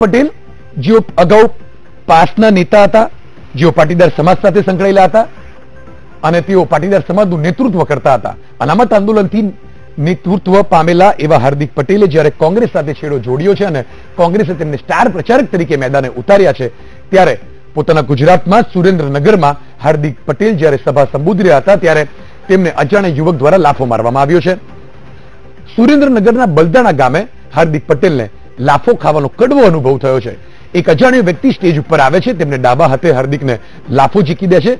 પટેલ જેઓ અગાઉ પાસના નેતા હતા, જેઓ પાટીદાર સમાજ સાથે સંકળાયેલા હતા અને તેઓ પાટીદાર સમાજનું નેતૃત્વ કરતા હતા. અનામત આંદોલનથી નેતૃત્વ પામેલા એવા હાર્દિક પટેલે જ્યારે કોંગ્રેસ સાથે છેડો જોડ્યો છે અને કોંગ્રેસે તેમને સ્ટાર પ્રચારક તરીકે મેદાને ઉતાર્યા છે, ત્યારે પોતાના ગુજરાતમાં સુરેન્દ્રનગરમાં હાર્દિક પટેલ જ્યારે સભા સંબોધી રહ્યા હતા ત્યારે તેમને અજાણ્યા યુવક દ્વારા લાફો મારવામાં આવ્યો છે. સુરેન્દ્રનગરના બલદાણા ગામે હાર્દિક પટેલને લાફો ખાવાનો કડવો અનુભવ થયો છે. એક અજાણ્યો વ્યક્તિ સ્ટેજ ઉપર આવે છે, તેમને ડાબા હાથે હાર્દિકને લાફો ઝીકી દે છે.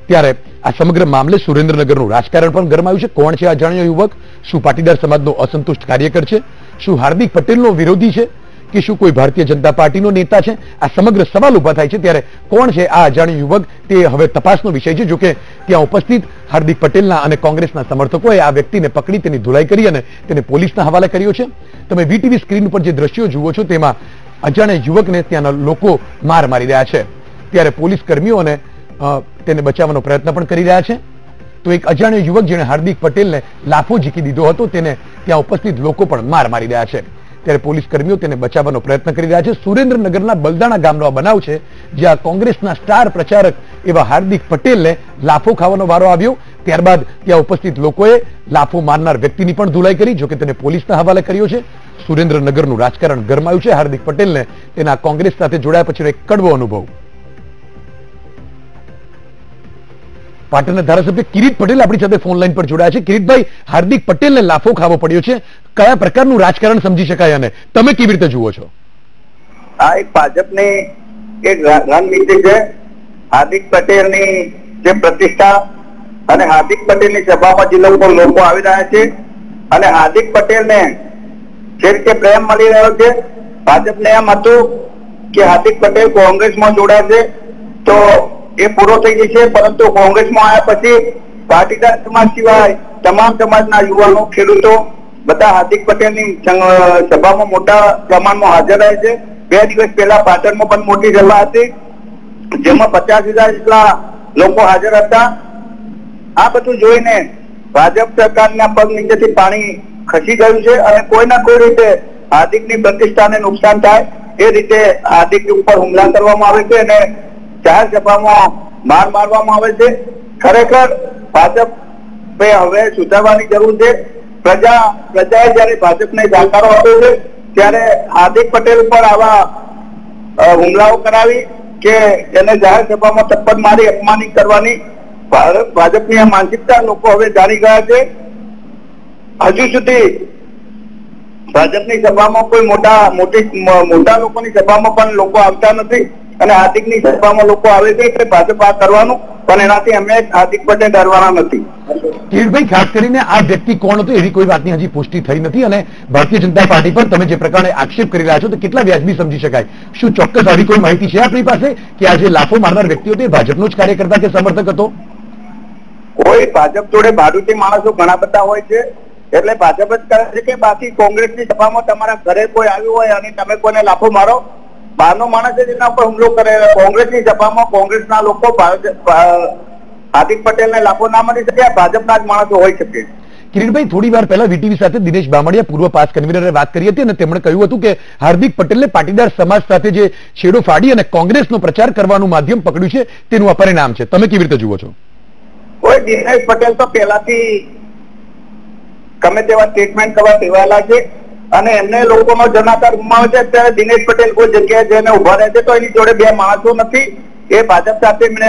ત્યારે આ સમગ્ર મામલે સુરેન્દ્રનગરનું રાજકારણ પણ ગરમાયું છે. કોણ છે અજાણ્યો યુવક? શું પાટીદાર સમાજનો અસંતુષ્ટ કાર્યકર છે? શું હાર્દિક પટેલનો વિરોધી છે કે શું કોઈ ભારતીય જનતા પાર્ટીનો નેતા છે? આ સમગ્ર સવાલ ઉભા થાય છે. ત્યારે કોણ છે આ અજાણ્યો યુવક તે હવે તપાસનો વિષય છે. જોકે ત્યાં ઉપસ્થિત હાર્દિક પટેલના અને કોંગ્રેસના સમર્થકોએ આ વ્યક્તિને પકડી તેની ધુલાઈ કરી અને તેને પોલીસના હવાલે કર્યો છે. તમે વીટીવી સ્ક્રીન ઉપર જે દ્રશ્યો જુઓ છો તેમાં અજાણ્યા યુવકને ત્યાંના લોકો માર મારી રહ્યા છે. ત્યારે પોલીસ કર્મીઓને તેને બચાવવાનો પ્રયત્ન પણ કરી રહ્યા છે. તો એક અજાણ્યો યુવક જેણે હાર્દિક પટેલને લાફો ઝીકી દીધો હતો તેને ત્યાં ઉપસ્થિત લોકો પણ માર મારી રહ્યા છે. ત્યારે પોલીસ કર્મીઓ તેને બચાવવાનો પ્રયત્ન કરી રહ્યા છે. સુરેન્દ્રનગરના બલદાણા ગામનો આ બનાવ છે, જ્યાં કોંગ્રેસના સ્ટાર પ્રચારક એવા હાર્દિક પટેલને લાફો ખાવાનો વારો આવ્યો. ત્યારબાદ ત્યાં ઉપસ્થિત લોકોએ લાફો મારનાર વ્યક્તિની પણ ધુલાઈ કરી, જોકે તેને પોલીસના હવાલે કર્યો છે. સુરેન્દ્રનગરનું રાજકારણ ગરમાયું છે. હાર્દિક પટેલને તેના કોંગ્રેસ સાથે જોડાયા પછીનો એક કડવો અનુભવ. પાટણના ધારાસભ્ય કિરીટ પટેલ આપણી સાથે ફોન લાઈન પર જોડાયા છે. કિરીટભાઈ, હાર્દિક પટેલને લાફો ખાવો પડ્યો છે, કયા પ્રકારનું રાજકારણ સમજી શકાય અને તમે કેવી રીતે જુઓ છો? આ એક ભાજપની એક રણનીતિ છે. હાર્દિક પટેલની જે પ્રતિષ્ઠા અને હાર્દિક પટેલની સભામાં જે લોકો આવી રહ્યા છે અને હાર્દિક પટેલને જે રીતે પ્રેમ મળી રહ્યો છે, ભાજપને એમ હતું કે હાર્દિક પટેલ કોંગ્રેસમાં જોડાશે તો એ પૂરો થઈ જશે, પરંતુ કોંગ્રેસમાં આવ્યા પછી પાટીદાર સમાજ સિવાય તમામ સમાજના યુવાનો, ખેડૂતો બધા હાર્દિક પટેલની સભામાં મોટા પ્રમાણમાં હાજર રહે છે. 2 દિવસ પહેલા પાટણમાં પણ મોટી સભા હતી, જેમાં 50,000 જેટલા લોકો હાજર હતા. આ બધું જોઈને ભાજપ સરકારના પગ નીચેથી પાણી ખસી ગયું છે અને કોઈ ના કોઈ રીતે હાર્દિકની પ્રતિષ્ઠાને નુકસાન થાય એ રીતે હાર્દિક ઉપર હુમલા કરવામાં આવે છે અને જાહેર સભામાં માર મારવામાં આવે છે. ખરેખર ભાજપે હવે સુધારવાની જરૂર છે. પ્રજાએ જયારે ભાજપને જાકારો આપ્યો છે ત્યારે હાર્દિક પટેલ પર આવા હુમલાઓ કરાવી કે એને જાહેર સભામાં થપ્પડ મારી અપમાનિત કરવાની ભાજપની આ માનસિકતા લોકો હવે જાણી ગયા છે. હજુ સુધી ભાજપની સભામાં કોઈ મોટા લોકોની સભામાં પણ લોકો આવતા નથી અને હાર્દિકની સભામાં લોકો આવે છે એટલે ભાજપ આ કરવાનું, પણ એનાથી અમે હાર્દિક પટેલ ડરવાના નથી. કિરીટભાઈ, ખાસ કરીને આ વ્યક્તિ કોણ હતો એવી કોઈ વાતની હજી પુષ્ટિ થઈ નથી અને ભારતીય જનતા પાર્ટી પર તમે જે પ્રકારે આક્ષેપ કરી રહ્યા છો તો કેટલા વ્યાજબી સમજી શકાય? શું ચોક્કસ આવી કોઈ માહિતી છે આપણી પાસે કે આ જે લાફો મારનાર વ્યક્તિ હતો એ ભાજપનો જ કાર્યકર્તા કે સમર્થક હતો? કોઈ ભાજપ જોડે ભાડુતી માણસો ઘણા બધા હોય છે એટલે ભાજપ જ કરે છે કે બાકી કોંગ્રેસની સભામાં તમારા ઘરે કોઈ આવ્યું હોય અને તમે કોઈને લાફો મારો, બહારનો માણસ એના ઉપર હુમલો કરે. કોંગ્રેસની સભામાં કોંગ્રેસના લોકો હાર્દિક પટેલને લાફો ના મારી શકે, ભાજપના જ માણસો હોઈ શકે. કિરીટભાઈ, થોડી વાર પહેલા વીટીવી સાથે દિનેશ બામણિયા પૂર્વ પાસ કન્વીનરે વાત કરી હતી અને તેમણે કહ્યું હતું કે હાર્દિક પટેલને પાટીદાર સમાજ સાથે જે છેડો ફાડી અને કોંગ્રેસનો પ્રચાર કરવાનું માધ્યમ પકડ્યું છે તેનું આ પરિણામ છે. તમે કેવી રીતે જુઓ છો? કોઈ દિનેશ પટેલ તો પહેલાથી ગમે તેવા સ્ટેટમેન્ટ કરવા ટેવાયેલા છે અને એમને લોકોનો જનાધાર ગુમાવે છે. અત્યારે દિનેશ પટેલ કોઈ જગ્યાએ જઈને ઉભા રહે છે તો એની જોડે 2 માણસો નથી, એ ભાજપ સાથે એમને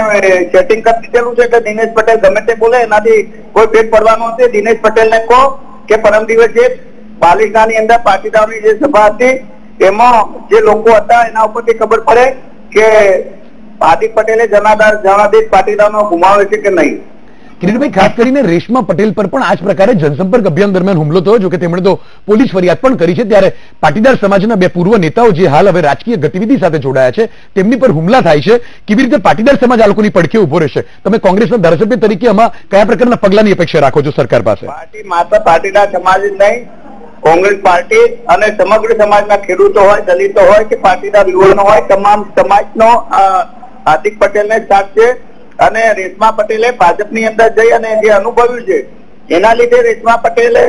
સેટિંગ કરી દીધેલું છે એટલે દિનેશ પટેલ ગમે તે બોલે એનાથી કોઈ પેટ પડવાનું નથી. દિનેશ પટેલને કહો કે પરમ દિવસે પાલિકાની અંદર પાટીદારોની જે સભા હતી એમાં જે લોકો હતા એના ઉપરથી ખબર પડે કે હાર્દિક પટેલે જનાદેશ પાટીદારનો ગુમાવે છે કે નહીં. કિરીટભાઈ, ખાસ કરીને રેશમા પટેલ પર પણ આ જ પ્રકારે જનસંપર્ક અભિયાન દરમિયાન હુમલો થયો, જોકે તેમણે તો પોલીસ ફરિયાદ પણ કરી છે. ત્યારે પાટીદાર સમાજના 2 પૂર્વ નેતાઓ જે હાલ હવે રાજકીય ગતિવિધિ સાથે જોડાયા છે તેમની પર હુમલા થાય છે. કેવી રીતે પાટીદાર સમાજ આ લોકોની પડખે ઉભો રહેશે? તમે કોંગ્રેસના ધારાસભ્ય તરીકે આમાં કયા પ્રકારના પગલાની અપેક્ષા રાખો છો સરકાર પાસે? પાર્ટી માત્ર પાટીદાર સમાજ જ નહીં, કોંગ્રેસ પાર્ટી અને સમગ્ર સમાજના ખેડૂતો હોય, દલિતો હોય કે પાટીદાર યુવાનો હોય, તમામ સમાજનો હાર્દિક પટેલને સાથ છે. અને રેશમા પટેલે ભાજપની અંદર જઈ અને જે અનુભવ્યું છે એના લીધે રેશમા પટેલે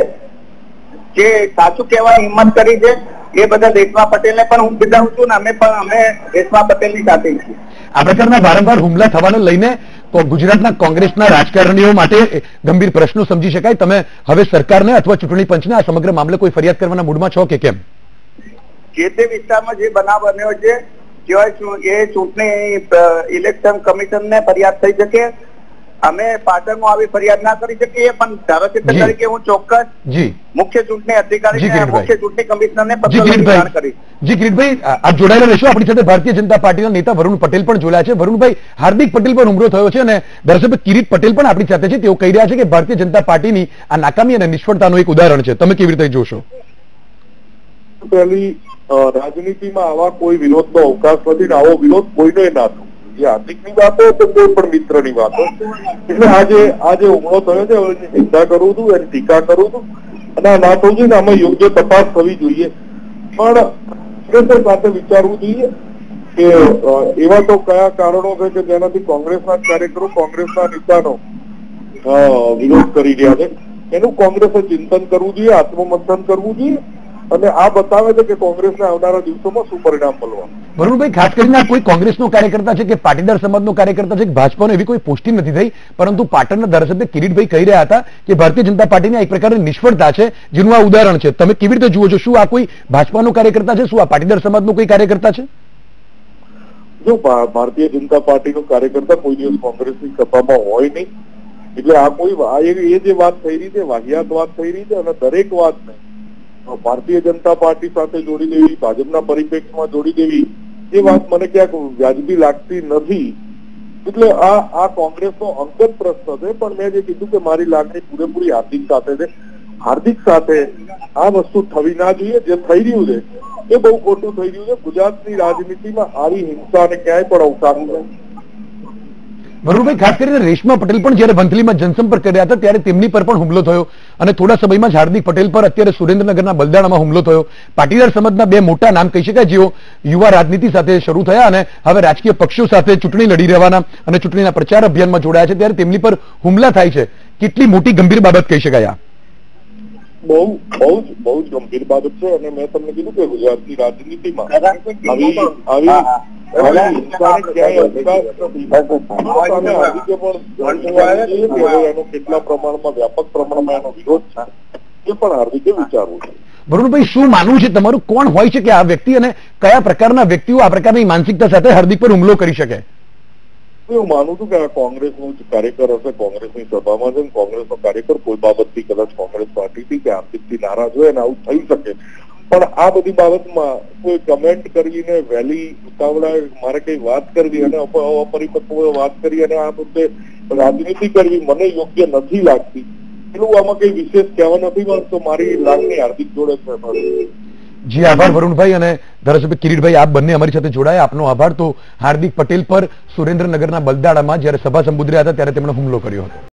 જે સાચું કહેવાની હિંમત કરી છે એ બધા રેશમા પટેલને પણ હું બિરદાવું છું ને અમે રેશમા પટેલની સાથે છીએ. આ પ્રકારના વારંવાર હુમલા થવાને લઈને ગુજરાતના કોંગ્રેસના રાજકારણીઓ માટે ગંભીર પ્રશ્નો સમજી શકાય. તમે હવે સરકારને અથવા ચૂંટણી પંચને આ સમગ્ર મામલે કોઈ ફરિયાદ કરવાના મૂડમાં છો કે કેમ? જે તે વિસ્તારમાં જે બનાવ બન્યો છે એ ચૂંટણી ઇલેક્શન કમિશનને ફરિયાદ થઈ શકે. અમે પાટણમાં આવી ફરિયાદ ના કરી શકીએ, પણ ધારાસભ્ય તરીકે હું ચોક્કસ મુખ્ય ચૂંટણી અધિકારી મુખ્ય ચૂંટણી કમિશનરને પત્ર જાણ કરીશ. જી કિરીટભાઈ, આપ જોડાયેલા રહેશો. આપણી સાથે ભારતીય જનતા પાર્ટીના નેતા વરુણ પટેલ પણ જોડાયા છે. વરુણભાઈ, હાર્દિક પટેલ પર હુમલો થયો છે અને ધારાસભ્ય કિરીટ પટેલ પણ આપણી સાથે છે. તેઓ કહી રહ્યા છે કે ભારતીય જનતા પાર્ટીની આ નાકામી અને નિષ્ફળતાનું એક ઉદાહરણ છે. તમે કેવી રીતે જોશો? પહેલી, રાજનીતિમાં આવા કોઈ વિરોધનો અવકાશ નથી ને આવો વિરોધ કોઈને ના થયો. જે હાર્દિકની વાત હોય તો કોઈ પણ મિત્રની વાત હોય. એટલે આજે હુમલો થયો છે, એની નિંદા કરું છું, એની ટીકા કરું છું અને આ ના થવું જોઈએ ને આમાં યોગ્ય તપાસ થવી જોઈએ. પણ કોંગ્રેસ સાથે વિચારવું જોઈએ કે એવા તો કયા કારણો છે કે જેનાથી કોંગ્રેસના કાર્યકરો કોંગ્રેસના નેતાનો વિરોધ કરી રહ્યા છે. એનું કોંગ્રેસે ચિંતન કરવું જોઈએ, આત્મમંથન કરવું જોઈએ અને આ બતાવે છે કે કોંગ્રેસના આવનારા દિવસોમાં શું પરિણામ મળવાનું. વરુણભાઈ, ખાસ કરીને કોઈ કોંગ્રેસનો કાર્યકર્તા છે કે પાટીદાર સમાજનો કાર્યકર્તા છે કે ભાજપાનો એવી કોઈ પુષ્ટિ નથી થઈ, પરંતુ પાટણના ધારાસભ્ય કિરીટભાઈ કહી રહ્યા હતા કે ભારતીય જનતા પાર્ટીની એક પ્રકારની નિષ્ફળતા છે, જેનું આ ઉદાહરણ છે. તમે કેવી રીતે જુઓ છો? શું આ કોઈ ભાજપાનો કાર્યકર્તા છે? શું આ પાટીદાર સમાજનો કોઈ કાર્યકર્તા છે? જો ભારતીય જનતા પાર્ટીનો કાર્યકર્તા કોઈ દિવસ કોંગ્રેસની સભામાં હોય નહીં. એટલે આ કોઈ એ જે વાત થઈ રહી છે વાહિયાત વાત થઈ રહી છે અને દરેક વાત ભારતીય જનતા પાર્ટી સાથે જોડી દેવી, ભાજપના પરિપ્રેક્ષમાં જોડી દેવી, એ વાત મને ક્યાંક વ્યાજબી લાગતી નથી. એટલે આ કોંગ્રેસનો અંગત પ્રશ્ન છે. પણ મેં જે કીધું કે મારી લાગણી પૂરેપૂરી હાર્દિક સાથે છે. હાર્દિક સાથે આ વસ્તુ થવી ના જોઈએ. જે થઈ રહ્યું છે એ બહુ ખોટું થઈ રહ્યું છે. ગુજરાતની રાજનીતિમાં આવી હિંસાને ક્યાંય પણ અવકાશ નથી. વરુણભાઈ, ખાસ કરીને રેશમા પટેલ પણ જયારે વંથલીમાં જનસંપર્ક કર્યા હતા ત્યારે તેમની પર પણ હુમલો થયો અને થોડા સમયમાં જ હાર્દિક પટેલ પર અત્યારે સુરેન્દ્રનગરના બલદાણામાં હુમલો થયો. પાટીદાર સમાજના બે મોટા નામ કહી શકાય જેઓ યુવા રાજનીતિ સાથે શરૂ થયા અને હવે રાજકીય પક્ષો સાથે ચૂંટણી લડી રહેવાના અને ચૂંટણીના પ્રચાર અભિયાનમાં જોડાયા છે, ત્યારે તેમની પર હુમલા થાય છે. કેટલી મોટી ગંભીર બાબત કહી શકાય? બહુ જ ગંભીર બાબત છે અને મેં તમને કીધું કે ગુજરાતની રાજનીતિમાં કેટલા પ્રમાણમાં વ્યાપક પ્રમાણમાં એનો વિરોધ છે એ પણ હાર્દિકે વિચારવું છે. વરુણભાઈ, શું માનવું છે તમારું? કોણ હોય છે કે આ વ્યક્તિ અને કયા પ્રકારના વ્યક્તિઓ આ પ્રકારની માનસિકતા સાથે હાર્દિક પર હુમલો કરી શકે? હું માનું છું કે આ કોંગ્રેસનો કાર્યકર હશે, કોંગ્રેસની સભામાં છે. કોંગ્રેસનો કાર્યકર કોઈ બાબતથી કદાચ કોંગ્રેસ પાર્ટીથી કે હાર્દિકથી નારાજ હોય અને આવું થઈ શકે. પણ આ બધી બાબતમાં કોઈ કમેન્ટ કરવીને વહેલી ઉતાવળા મારે કઈ વાત કરવી અને અપરિપક્વ વાત કરી અને આ મુદ્દે રાજનીતિ કરવી મને યોગ્ય નથી લાગતી. એટલું આમાં કઈ વિશેષ કહેવા નથી માંગતો. મારી લાગણી હાર્દિક જોડે છે. જી આભાર વરુણભાઈ અને ધારાસભ્ય કિરીટભાઈ, આપ બંને અમારી સાથે જોડાયા. આપનો આભાર. તો હાર્દિક પટેલ પર સુરેન્દ્રનગરના બલદાણામાં જયારે સભા સંબોધી રહ્યા હતા ત્યારે તેમણે હુમલો કર્યો હતો.